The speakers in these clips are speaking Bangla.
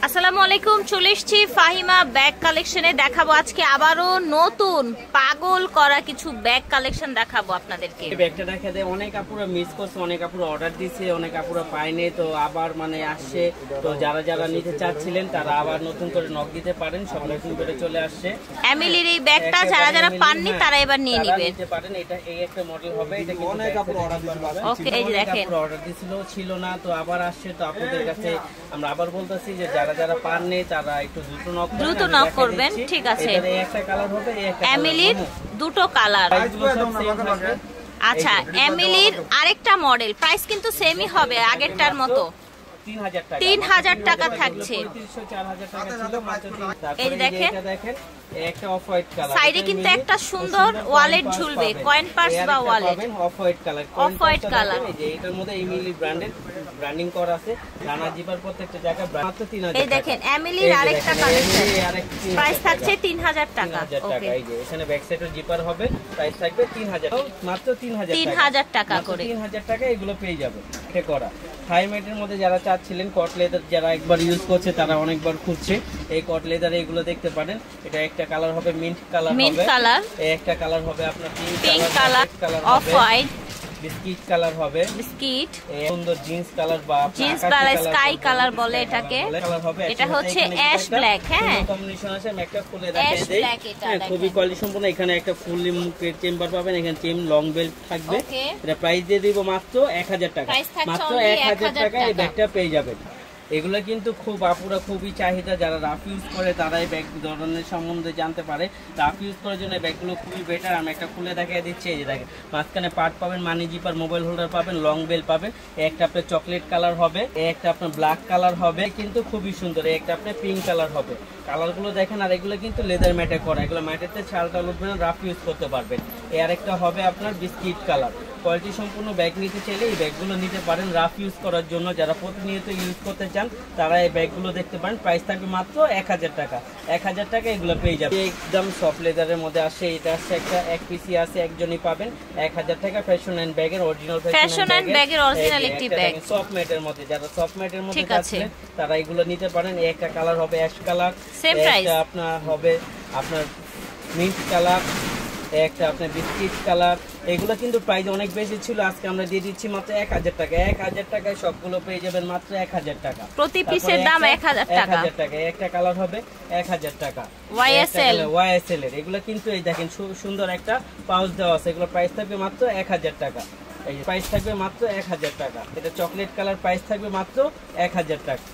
আসসালামু আলাইকুম, চলে এসেছি ফাহিমা ব্যাগ কালেকশনে। দেখাবো আজকে আবারও নতুন পাগল করা কিছু ব্যাগ কালেকশন দেখাবো আপনাদেরকে। এই ব্যাগটা দেখা যায় অনেক আপুরা মিস করছে, অনেক আপুরা অর্ডার দিয়েছে, অনেক আপুরা পায়নি, তো আবার মানে আসছে। তো যারা যারা নিতে চাচ্ছিলেন তারা আবার নতুন করে নক দিতে পারেন, সব নতুন করে চলে আসছে। এমিলির এই ব্যাগটা যারা যারা পাননি তারা এবার নিয়ে নেবেন। নিতে পারেন, এটা এই একটা মডেল হবে। এটা কিন্তু অনেক আপুরা অর্ডার দিয়েছে। ওকে, এই যে দেখেন অর্ডার দিছিল, ছিল না, তো আবার আসছে। তো আপনাদের কাছে আমরা আবার বলতেছি যে যারা যারা পাননি তারা একটু দ্রুত নক করবেন। ঠিক আছে, এটার একটা কালার হবে, একটা এমিলির দুটো কালার। আচ্ছা, এমিলির আরেকটা মডেল, প্রাইস কিন্তু সেমই হবে আগেরটার মতো, 3000 টাকা থাকছে। এই দেখেন সাইডে কিন্তু একটা সুন্দর ওয়ালেট ঝুলবে, কয়েন পার্স বা wallet, off white colour. Off white colour. এই যে এটার মধ্যে এমিলি ব্র্যান্ডের ব্র্যান্ডিং করা আছে, রানা জিপার প্রত্যেকটা জায়গায় মাত্র 3000 টাকা। এই দেখেন এমিলির আরেকটা কালেকশন, প্রাইস থাকছে 3000 টাকা। ওকে, এই যে এখানে ব্যাক সাইডের জিপার হবে, প্রাইস থাকবে 3000, মাত্র 3000 টাকা করে। 3000 টাকা এগুলো পেয়ে যাবে। এটা করা হাই মেটের মধ্যে যারা চাচ্ছিলেন কট লেদার, যারা একবার ইউজ করছে তারা অনেকবার খুঁজছে এই কট লেদার, এগুলো দেখতে পারেন। এটা একটা কালার হবে মিন্ট কালার হবে, মিন্ট কালার। এই একটা কালার হবে আপনার pink colour, off white, biscuit colour হবে, বিস্কিট, সুন্দর জিন্স কালার বা জিন্স কালার, স্কাই কালার বলে এটাকে। এটা হচ্ছে অ্যাশ ব্ল্যাক। হ্যাঁ, কম্বিনেশন আছে। আমি একটা খুলে দেখাই দেই। হ্যাঁ, খুবই কোয়ালিটি সম্পন্ন। এখানে একটা ফুললি মুখের চেম্বার পাবেন, এখানে চেম লং বেল্ট থাকবে। এটা প্রাইস দিয়ে দিব মাত্র 1000 টাকা। মাত্র 1000 টাকা এই ব্যাগটা পেয়ে যাবেন। এগুলো কিন্তু খুব আপুরা খুবই চাহিদা, যারা রাফ ইউজ করে তারা এই ব্যাগ ধরনের সম্বন্ধে জানতে পারে। রাফ ইউজ করার জন্য ব্যাগগুলো খুবই বেটার। আমি একটা খুলে দেখিয়ে দিচ্ছি। এই যে দেখেন, মাঝখানে পার্ট পাবেন, মানি জিপার, মোবাইল হোল্ডার পাবেন, লং বেল পাবেন। একটা আপনার চকলেট কালার হবে, একটা আপনার ব্ল্যাক কালার হবে, কিন্তু খুবই সুন্দর। একটা আপনার পিঙ্ক কালার হবে। কালারগুলো দেখেন। আর এগুলো কিন্তু লেদার ম্যাটে করা, এগুলো ম্যাটেতে ছালটা উঠবে না, রাফ ইউজ করতে পারবেন। আর একটা হবে আপনার বিস্কিট কালার। কোয়ালিটি সম্পূর্ণ ব্যাগ নিতে চাইলে এই ব্যাগগুলো নিতে পারেন রাফ ইউজ করার জন্য। যারা প্রতিনিয়ত ইউজ করতে চান তারা এই ব্যাগগুলো দেখতে পারেন। প্রাইস থাকবে মাত্র 1000 টাকা। 1000 টাকা এগুলো পেয়ে যাবে। একদম সফট লেদারের মধ্যে আসে। এটা আসছে একটা এক পিসি আছে, একজনই পাবেন। 1000 টাকা ফ্যাশন এন্ড ব্যাগের অরিজিনাল, ফ্যাশন এন্ড ব্যাগের অরিজিনাল একটি ব্যাগ। সফট ম্যাটের মধ্যে, যারা সফট ম্যাটের মধ্যে আছে তারা এগুলো নিতে পারেন। একটা কালার হবে অ্যাশ কালার, সেম প্রাইস। আপনার হবে আপনার মিন্ট কালার, একটা আপনার বিস্কিট কালার। এগুলো কিন্তু প্রাইস অনেক বেশি ছিল, আজকে আমরা দিয়ে দিচ্ছি মাত্র 1000 টাকা। 1000 টাকায় সবগুলো পেয়ে যাবেন মাত্র 1000 টাকা। প্রতি পিসের দাম 1000 টাকা। 1000 টাকা। একটা কালার হবে 1000 টাকা, YSL এর। এগুলো কিন্তু এই দেখেন সুন্দর একটা পাউচ দেওয়া আছে। এগুলো প্রাইস থাকবে মাত্র 1000 টাকা। এই যে প্রাইস থাকবে মাত্র 1000 টাকা। এটা চকলেট কালার, প্রাইস থাকবে মাত্র 1000 টাকা।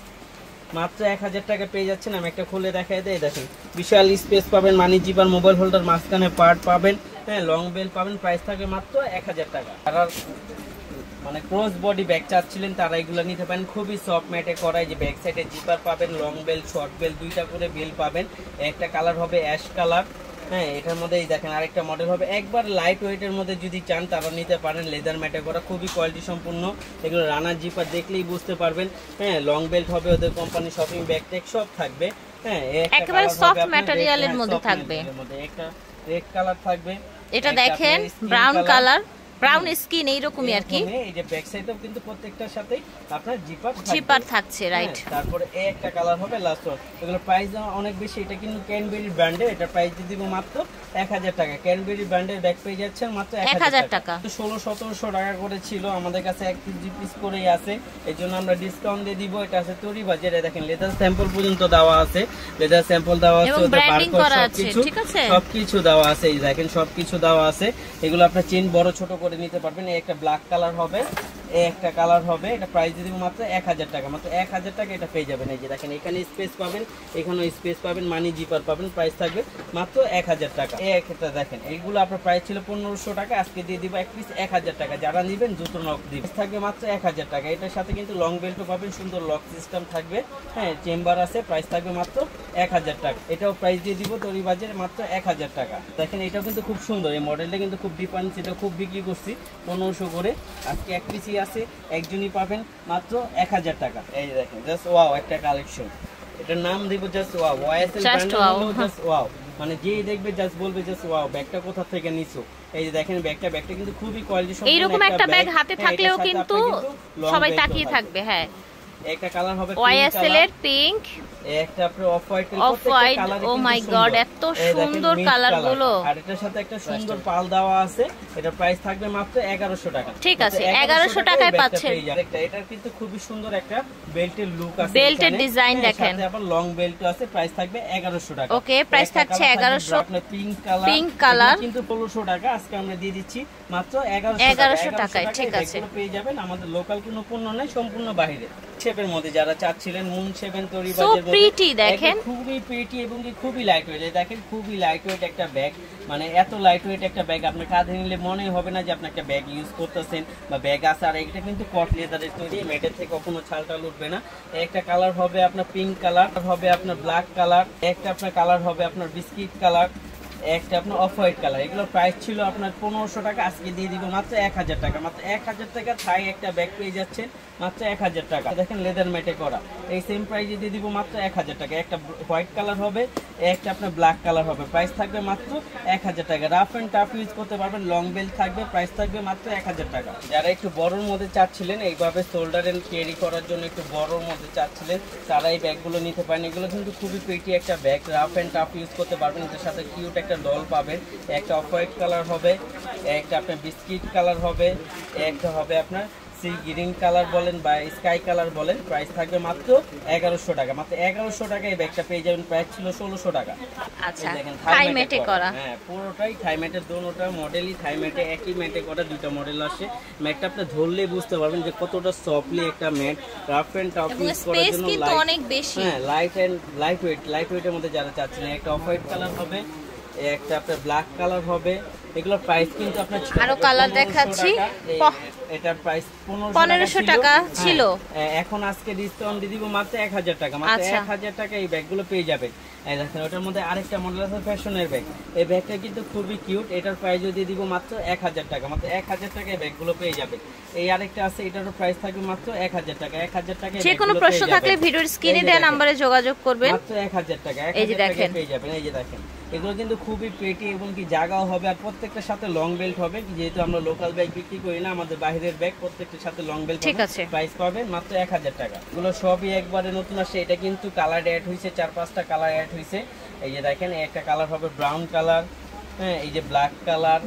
মাত্র 1000 টাকা পেয়ে যাচ্ছেন। আমি একটা খুলে দেখাই দেই। দেখেন, বিশাল স্পেস পাবেন, মানি জিপার, মোবাইল হোল্ডার, মাঝখানে পার্ট পাবেন, হ্যাঁ, লং বেল পাবেন। প্রাইস থাকবে মাত্র 1000 টাকা। আর মানে ক্রস বডি ব্যাগ চাচ্ছিলেন তারা এগুলো নিতে পারেন। খুবই সফট ম্যাটে করা। যে ব্যাক সাইডে জিপার পাবেন, লং বেল, শর্ট বেল, দুইটা করে বেল পাবেন। একটা কালার হবে অ্যাশ কালার। হ্যাঁ, এটার মধ্যে এই দেখেন আরেকটা মডেল হবে। একবার লাইট ওয়েটের মধ্যে যদি চান তারা নিতে পারেন। লেদার ম্যাটে করা, খুবই কোয়ালিটি সম্পূর্ণ। এগুলো রানা জিপার দেখলেই বুঝতে পারবেন। হ্যাঁ, লং বেল্ট হবে, ওদের কোম্পানি শপিং ব্যাগ টেক সব থাকবে। হ্যাঁ, একেবারে সফট ম্যাটেরিয়ালের মধ্যে থাকবে। একটা রেড কালার থাকবে। এটা দেখেন ব্রাউন কালার, ব্রাউন স্কিন এইরকমই আর কি। এই যে ব্যাক সাইডেও কিন্তু প্রত্যেকটার সাথেই আপনার জিপার থাকছে, রাইট। তারপরে একটা কালার হবে লাস্ট ওয়ান। এগুলো প্রাইস অনেক বেশি। এটা কিন্তু ক্যানবেরি ব্র্যান্ডের। এটা প্রাইস দিয়ে দিব মাত্র 1000 টাকা। ক্যানবেরি ব্র্যান্ডের ব্যাগ পেয়ে যাচ্ছেন মাত্র 1000 টাকা। 1600-1700 টাকা করে ছিল, আমাদের কাছে 1 পিস করেই আছে, এই জন্য আমরা ডিসকাউন্ট দিয়ে দিব। এটা আছে তৈরি বাজারে। দেখেন লেদার স্যাম্পল পর্যন্ত দেওয়া আছে, লেদার স্যাম্পল দেওয়া আছে, ওদের বারকোড সবকিছু দেওয়া আছে। এই দেখেন সবকিছু দেওয়া আছে। এগুলো আপনার চেন বড় ছোট করে নিতে পারবেন। একটা ব্ল্যাক কালার হবে, একটা কালার হবে। এটা প্রাইস দিয়ে দিব মাত্র 1000 টাকা। মাত্র 1000 টাকা এটা পেয়ে যাবেন। এই যে দেখেন, এখানে স্পেস পাবেন, এখানেও স্পেস পাবেন, মানি জিপার পাবেন। প্রাইস থাকবে মাত্র 1000 টাকা। একটা দেখেন, এইগুলো আপনার প্রাইস ছিল 1500 টাকা, আজকে দিয়ে দিব এক পিস 1000 টাকা। যারা নেবেন দ্রুত নক দিবেন। থাকবে মাত্র 1000 টাকা। এটার সাথে কিন্তু লং বেল্টও পাবেন, সুন্দর লক সিস্টেম থাকবে। হ্যাঁ, চেম্বার আছে। প্রাইস থাকবে মাত্র 1000 টাকা। এটাও প্রাইস দিয়ে দিব তৈরি বাজারে মাত্র 1000 টাকা। দেখেন, এটাও কিন্তু খুব সুন্দর। এই মডেলটা কিন্তু খুব ডিফারেন্স। এটা খুব বিক্রি করছি 1500 করে, আজকে এক পিসই আছে, একজনই পাবেন মাত্র 1000 টাকা। এই দেখেন, জাস্ট ওয়াও একটা কালেকশন। এটার নাম দিব জাস্ট ওয়াও, YSL ব্র্যান্ডের হলো জাস্ট ওয়াও। মানে যেই দেখবে জাস্ট বলবে জাস্ট ওয়াও, ব্যাগটা কোথা থেকে নিছো। এই যে দেখেন ব্যাগটা কিন্তু খুবই কোয়ালিটি সম্পন্ন। এইরকম একটা ব্যাগ হাতে থাকলেও কিন্তু সবাই তাকিয়ে থাকবে। হ্যাঁ, একটা কালার হবে YSL এর পিঙ্ক, একটা আপনার অফ হোয়াইট কালার, ও মাই গড এত সুন্দর কালারগুলো, আর এটার সাথে একটা সুন্দর পাল দেওয়া আছে। এটা প্রাইস থাকবে মাত্র 1100 টাকা। ঠিক আছে, 1100 টাকায় পাচ্ছেন। এটা কিন্তু খুবই সুন্দর একটা বেল্টের লুক আছে, বেল্টের ডিজাইন দেখেন, সাথে আবার লং বেল্ট আছে। প্রাইস থাকবে 1100 টাকা। ওকে, প্রাইস থাকছে 1100। আপনার পিঙ্ক কালার কিন্তু 1600 টাকা, আজকে আমরা দিয়ে দিচ্ছি মাত্র 1100 টাকায়। ঠিক আছে, পেয়ে যাবেন। আমাদের লোকাল কোনো পণ্য নাই, সম্পূর্ণ বাইরে। শেপের মধ্যে যারা চাচ্ছিলেন মুন শেপের তৈরি বাজার মধ্যে, সো প্রিটি দেখেন, খুবই প্রিটি এবং খুবই লাইট ওয়েট। দেখেন খুবই লাইট ওয়েট একটা ব্যাগ, মানে এত লাইট ওয়েট একটা ব্যাগ আপনার কাঁধে নিলে মনেই হবে না যে আপনি একটা ব্যাগ ইউজ করতেছেন বা ব্যাগ আছে। আর এটা কিন্তু কট লেদারের তৈরি, মেটের থেকে কখনো ছালটাল উঠবে না। একটা কালার হবে আপনার পিঙ্ক কালার, হবে আপনার ব্ল্যাক কালার, একটা আপনার কালার হবে আপনার বিস্কিট কালার, একটা আপনার অফ হোয়াইট কালার। এগুলো প্রাইস ছিল আপনার 1500 টাকা, আজকে দিয়ে দিব মাত্র 1000 টাকা। মাত্র 1000 টাকা থাই একটা ব্যাগ পেয়ে যাচ্ছেন মাত্র 1000 টাকা। দেখেন লেদার ম্যাটে করা, এই সেম প্রাইসে দিয়ে দিব মাত্র 1000 টাকা। একটা হোয়াইট কালার হবে, একটা আপনার ব্ল্যাক কালার হবে, প্রাইস থাকবে মাত্র 1000 টাকা। রাফ এন্ড টাফ ইউজ করতে পারবেন, লং বেল্ট থাকবে, প্রাইস থাকবে মাত্র 1000 টাকা। যারা একটু বড়র মধ্যে চাচ্ছিলেন, এইভাবে শোল্ডার এন্ড ক্যারি করার জন্য একটু বড়র মধ্যে চাচ্ছিলেন, তারা এই ব্যাগগুলো নিতে পারেন। এগুলো কিন্তু খুবই প্রিটি একটা bag, rough and tough use করতে পারবেন। এটার সাথে কিউট একটা ডল পাবেন, একটা অফ হোয়াইট কালার হবে, একটা আপনার বিস্কিট কালার হবে, একটা হবে আপনার সি গ্রিন কালার বলেন বা স্কাই কালার বলেন। প্রাইস থাকবে মাত্র 1100 টাকা। মাত্র 1100 টাকা এই ব্যাগটা পেয়ে যাবেন। প্রাইস ছিল 1600 টাকা। আচ্ছা, থাই ম্যাটে করা, হ্যাঁ পুরোটাই থাই ম্যাটের, দোনোটা মডেলই থাই ম্যাটে, একই ম্যাটে করা, দুটো মডেল আসে। ম্যাটটা আপনি ধরলেই বুঝতে পারবেন যে কতটা সফটলি একটা mat, rough and tough use করার জন্য কিন্তু অনেক বেশি, হ্যাঁ লাইট ওয়েটের মধ্যে যারা চাচ্ছেন। একটা অফ হোয়াইট কালার হবে, একটা আপনার ব্ল্যাক কালার হবে। এগুলোর প্রাইস কিন্তু আপনার আরো কালার দেখাচ্ছি, এটার প্রাইস 1500 টাকা ছিল, এখন আজকে ডিসকাউন্ট দিয়ে দিব মাত্র 1000 টাকা। মাত্র 1000 টাকা এই ব্যাগগুলো পেয়ে যাবেন। এই দেখেন ওটার মধ্যে আরেকটা মডেল আছে ফ্যাশনের ব্যাগ, এই ব্যাগটা কিন্তু খুবই কিউট। এটার প্রাইসও দিয়ে দিব মাত্র 1000 টাকা। মাত্র 1000 টাকা এই ব্যাগগুলো পেয়ে যাবে। এই আরেকটা আছে, এটারও প্রাইস থাকবে মাত্র 1000 টাকা। 1000 টাকা। যে কোনো প্রশ্ন থাকলে ভিডিওর স্ক্রিনে দেওয়া নম্বরে যোগাযোগ করবেন। মাত্র 1000 টাকা। 1000 টাকা পেয়ে যাবেন। এই যে দেখেন এগুলো কিন্তু খুবই প্রিটি এবং কি জায়গাও হবে, আর প্রত্যেকটার সাথে লং বেল্ট হবে। যেহেতু আমরা লোকাল ব্যাগ বিক্রি করি না, আমাদের বাইরের ব্যাগ, প্রত্যেকটার সাথে লং বেল্ট। ঠিক আছে, প্রাইস পাবেন মাত্র 1000 টাকা। এগুলো সবই একবারে নতুন আসছে। এটা কিন্তু কালার অ্যাড হয়েছে, 4-5টা কালার অ্যাড হয়েছে। এই যে দেখেন একটা কালার হবে ব্রাউন কালার, হ্যাঁ এই যে ব্ল্যাক কালার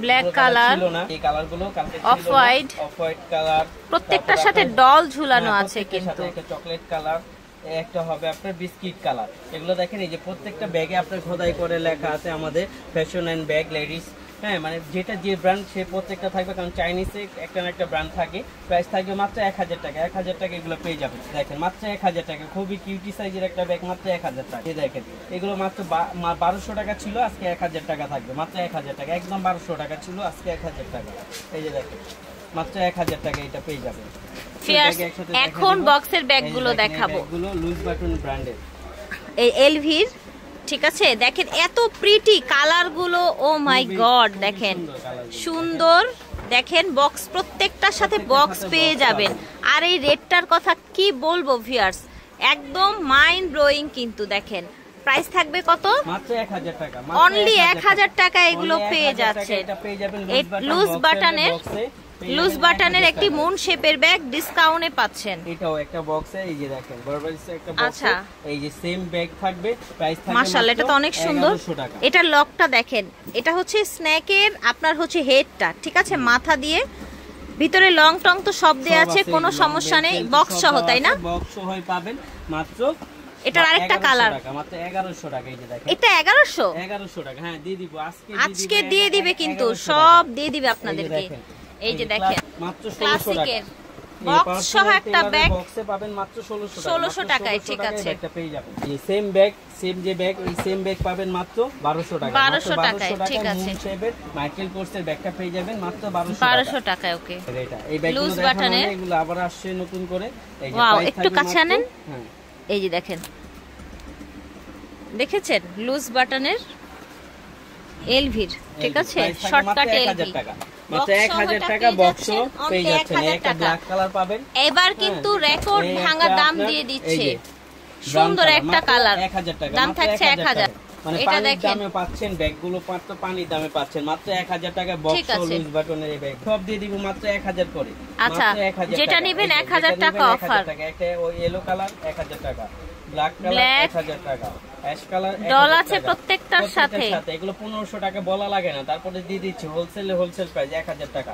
ছিল না, এই কালারগুলো কালকে ছিল অফ হোয়াইট কালার, প্রত্যেকটার সাথে ডল ঝুলানো আছে, কিন্তু একটা চকলেট কালার, একটা হবে আপনার বিস্কিট কালার। এগুলো দেখেন এই যে প্রত্যেকটা ব্যাগে আপনার খোদাই করে লেখা আছে আমাদের ফ্যাশন এন্ড ব্যাগ লেডিস। হ্যাঁ মানে যেটা যে ব্র্যান্ড সে প্রত্যেকটা থাকবে, কারণ চাইনিজে একটা না একটা ব্র্যান্ড থাকে। প্রাইস থাকবে মাত্র 1000 টাকা। 1000 টাকা এগুলো পেয়ে যাবেন। দেখেন মাত্র 1000 টাকা, খুবই কিউটি সাইজের একটা ব্যাগ, মাত্র 1000 টাকা। দেখেন এগুলো মাত্র 1200 টাকা ছিল, আজকে 1000 টাকা থাকবে। মাত্র 1000 টাকা, একদম 1200 টাকা ছিল, আজকে 1000 টাকা। এই যে দেখেন মাত্র 1000 টাকা এটা পেয়ে যাবেন। এখন বক্সের ব্যাগগুলো দেখাবো, এগুলো লুজ বাটন ব্র্যান্ডের, এই এলভির। ঠিক আছে, দেখেন এত প্রিটি কালারগুলো, ও মাই গড দেখেন সুন্দর। দেখেন বক্স, প্রত্যেকটার সাথে বক্স পেয়ে যাবেন। আর এই রেটটার কথা কি বলবো ভিউয়ার্স, একদম মাইন্ড ব্লোয়িং। কিন্তু দেখেন প্রাইস থাকবে কত? মাত্র 1000 টাকা। অনলি 1000 টাকা এগুলো পেয়ে যাচ্ছে। এটা পেয়ে যাবেন লুজ বাটনের, লুজ বাটনের একটি মুন শেপের ব্যাগ ডিসকাউন্টে পাচ্ছেন। এটাও একটা বক্সে, এই যে দেখেন বারবারিসের একটা বক্স। আচ্ছা এই যে সেম ব্যাগ থাকবে, প্রাইস থাকবে মাশাআল্লাহ, এটা তো অনেক সুন্দর। এটার লকটা দেখেন, এটা হচ্ছে স্ন্যাকের আপনার হচ্ছে হেডটা, ঠিক আছে, মাথা দিয়ে ভিতরে লং টং তো সব দেয়া আছে, কোনো সমস্যা নেই, বক্স সহ, তাই না? বক্স সহ পাবেন মাত্র। এটার আরেকটা কালার মাত্র 1100 টাকা। এই যে দেখেন এটা 1100 টাকা। হ্যাঁ দিয়ে দিব, আজকে দিয়ে দিবে, কিন্তু সব দিয়ে দিবে আপনাদেরকে। এই যে দেখেন মাত্র 1600 টাকা বক্স সহ একটা ব্যাগ, বক্সে পাবেন মাত্র 1600 টাকায়। ঠিক আছে, একটা পেয়ে যাবেন। এই সেম ব্যাগ, সেম যে ব্যাগ, এই সেম ব্যাগ পাবেন মাত্র 1200 টাকা। 1200 টাকায়। ঠিক আছে, মাইকেল কোর্সের ব্যাগটা পেয়ে যাবেন মাত্র 1200 টাকায়। ওকে, এটা এই ব্যাগগুলো লুজ বাটনের, এগুলো আবার আসছে নতুন করে। এই যে ওয়াও, একটু কাছে আনেন। হ্যাঁ এই যে দেখেন, দেখেছেন লুজ বাটনের এলভির, ঠিক আছে, শর্টকাট এলভি, মাত্র 1000 টাকা বক্স পেয়ে যাচ্ছেন। একটা ব্ল্যাক কালার পাবেন। এবার কিন্তু রেকর্ড ভাঙা দাম দিয়ে দিচ্ছে, সুন্দর একটা কালার, 1000 টাকা, দাম থাকছে 1000। মানে পানির দামে পাচ্ছেন, ব্যাগগুলো মাত্র পানির দামে পাচ্ছেন মাত্র 1000 টাকা বক্স লুজ বাটনের এই ব্যাগ। সব দিয়ে দিব মাত্র 1000 করে। আচ্ছা, যেটা নেবেন 1000 টাকা অফার। একটা ওই ইয়েলো কালার 1000 টাকা, ব্ল্যাক কালার 1000 টাকা, অ্যাশ কালার ডল আছে প্রত্যেকটার সাথে। এগুলো 1500 টাকা বলা লাগে না, তারপরে দিয়ে দিচ্ছি হোলসেল প্রাইস 1000 টাকা।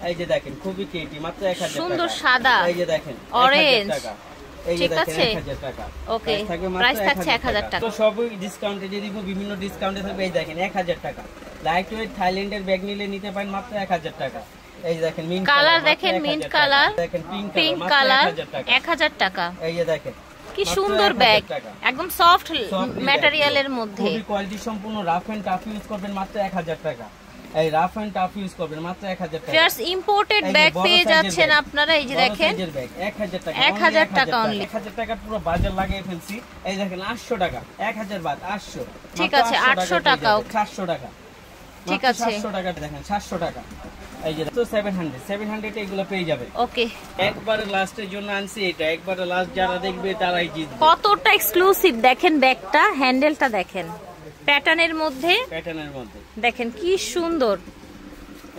এই যে দেখেন খুবই কিউটি, মাত্র 1000 টাকা। সুন্দর সাদা, এই যে দেখেন অরেঞ্জ টাকা, এই যে দেখেন 1000 টাকা। ওকে, প্রাইস থাকছে 1000 টাকা। তো সবই ডিসকাউন্টে দিয়ে দিব, বিভিন্ন ডিসকাউন্টে থাকবে। এই দেখেন 1000 টাকা। লাইট ওয়েট থাইল্যান্ডের ব্যাগ নিলে নিতে পারেন মাত্র 1000 টাকা। এই দেখেন মিন্ট কালার, দেখেন মিন্ট কালার, দেখেন পিঙ্ক কালার 1000 টাকা। এই যে দেখেন কি সুন্দর ব্যাগ, একদম সফট ম্যাটেরিয়ালের মধ্যে, খুবই কোয়ালিটি সম্পূর্ণ। রাফ এন্ড টাফ ইউজ করবেন মাত্র 1000 টাকা। এই রাফ এন্ড টাফ ইউজ করবেন মাত্র 1000 টাকা। ফিয়ার্স ইম্পোর্টেড ব্যাগ পেয়ে যাচ্ছেন আপনারা। এই যে দেখেন 1000 টাকা, 1000 টাকা অনলি। 1000 টাকা পুরো বাজার লাগিয়ে ফেলছি। এই দেখেন 800 টাকা, 1000 বাদ 800, ঠিক আছে 800 টাকা, 700 টাকা, ঠিক আছে 700 টাকা। দেখেন 700 টাকা। এই যে তো 700 এগুলো পেয়ে যাবে। ওকে, একবারে লাস্টের জন্য আনছি এটা, একবারে লাস্ট যারা দেখবে তারাই জিতবে। কতটা এক্সক্লুসিভ দেখেন ব্যাগটা, হ্যান্ডেলটা দেখেন প্যাটার্নের মধ্যে, দেখেন কি সুন্দর।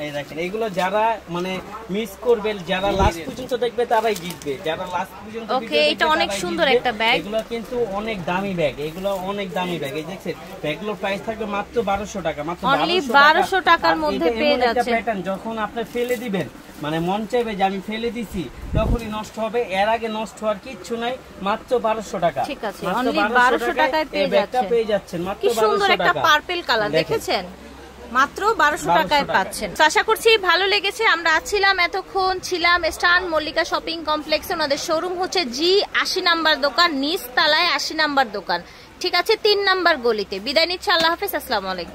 এই দেখেন এগুলো যারা মানে মিস করবে, যারা লাস্ট পর্যন্ত দেখবে তারাই জিতবে, যারা লাস্ট পর্যন্ত ওকে, এটা অনেক সুন্দর একটা ব্যাগ। এগুলো কিন্তু অনেক দামি ব্যাগ, এগুলো অনেক দামি ব্যাগ। এই দেখছেন ব্যাগগুলোর প্রাইস থাকবে মাত্র 1200 টাকা, মাত্র অনলি 1200 টাকার মধ্যে পেয়ে যাচ্ছে। প্যাটার্ন যখন আপনি ফেলে দিবেন, মানে মন চাইবে যে আমি ফেলে দিছি, তখনই নষ্ট হবে। এর আগে নষ্ট হওয়ার কিচ্ছু নাই, মাত্র 1200 টাকা। ঠিক আছে, অনলি 1200 টাকায় পেয়ে যাচ্ছেন। মাত্র কি সুন্দর 1200 একটা টাকা। পার্পল কালার দেখেছেন, মাত্র 1200 টাকায় পাচ্ছেন। আশা করছি ভালো লেগেছে। আমরা এতক্ষণ ছিলাম স্টান মল্লিকা শপিং কমপ্লেক্সে। ওনাদের শোরুম হচ্ছে জি 80 নাম্বার দোকান, নিচ তলায় 80 নাম্বার দোকান, ঠিক আছে 3 নাম্বার গলিতে। বিদায় নিচ্ছি, আল্লাহ হাফেজ, আসসালামু আলাইকুম।